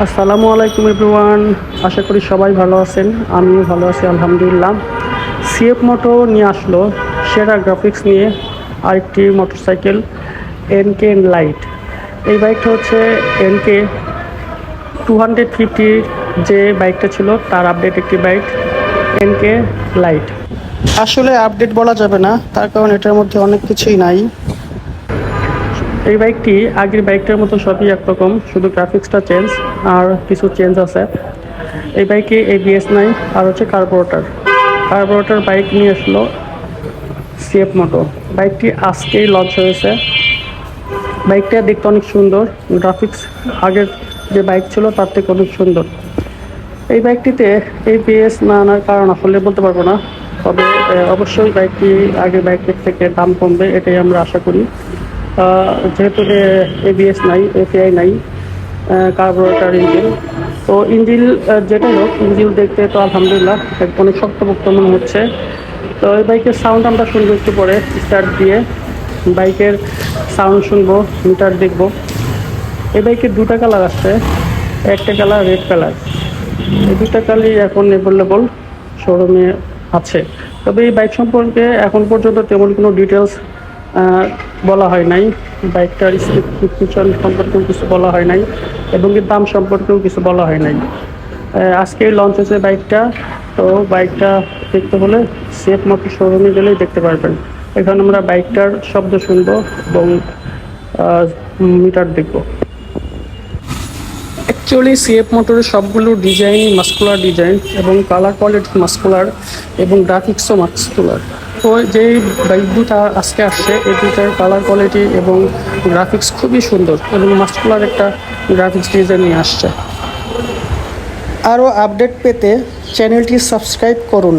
আসসালামু আলাইকুম এভরিওয়ান। আশা করি সবাই ভালো আছেন, আমিও ভালো আছি আলহামদুলিল্লাহ। সিএফ মোটো নিয়ে আসলো সেরা গ্রাফিক্স নিয়ে আরেকটি মোটরসাইকেল, এনকে লাইট। এই বাইকটা হচ্ছে এনকে 250 যে বাইকটা ছিল তার আপডেট একটি বাইক, এনকে লাইট। আসলে আপডেট বলা যাবে না, তার কারণ এটার মধ্যে অনেক কিছুই নাই। এই বাইকটি আগের বাইকটার মতো সবই একরকম, শুধু গ্রাফিক্সটা চেঞ্জ আর কিছু চেঞ্জ আছে। এই বাইকে এবিএস নাই, আর হচ্ছে কার্বোরেটর বাইক নিয়ে আসলো সিএফ মোটো। বাইকটি আজকেই লঞ্চ হয়েছে। বাইকটা দেখতে অনেক সুন্দর, গ্রাফিক্স আগের যে বাইক ছিল তার থেকে অনেক সুন্দর। এই বাইকটিতে এবিএস না আনার কারণ আসলে বলতে পারবো না, তবে অবশ্যই বাইকটি আগের বাইকের থেকে দাম কমবে, এটাই আমরা আশা করি। যেহেতু এবিএস নাই, এপিআই নাই, কার্বোরেটর ইঞ্জিন, তো ইঞ্জিন যেটাই হোক, ইঞ্জিন দেখতে তো আলহামদুলিল্লাহ অনেক শক্তপোক্ত মনে হচ্ছে। তো এই বাইকের সাউন্ড আমরা শুনবো একটু পরে, স্টার্ট দিয়ে বাইকের সাউন্ড শুনবো, মিটার দেখবো। এই বাইকের দুটা কালার আসছে, একটা কালার রেড কালার। এই দুটা কালারই এখন অ্যাভেলেবল শোরুমে আছে। তবে এই বাইক সম্পর্কে এখন পর্যন্ত তেমন কোনো ডিটেলস বলা হয় নাই। বাইকটার স্পেসিফিকেশন সম্পর্কেও কিছু বলা হয় নাই, এবং এর দাম সম্পর্কেও কিছু বলা হয় নাই। আজকে লঞ্চ হয়েছে বাইকটা, তো বাইকটা দেখতে হলে সিএফ মোটো শোরুমে গেলেই দেখতে পারবেন। এখানে আমরা বাইকটার শব্দ শুনবো এবং মিটার দেখবো। অ্যাকচুয়ালি সিএফ মোটরের সবগুলো ডিজাইন মাস্কুলার ডিজাইন, এবং কালার কোয়ালিটি মাস্কুলার, এবং গ্রাফিক্সও মাস্কুলার। তো যেই বাইক দুটা আজকে আসছে, এই দুটার কালার কোয়ালিটি এবং গ্রাফিক্স খুবই সুন্দর, এবং মাস্কুলার একটা গ্রাফিক্স ডিজাইন নিয়ে আসছে। আরও আপডেট পেতে চ্যানেলটি সাবস্ক্রাইব করুন।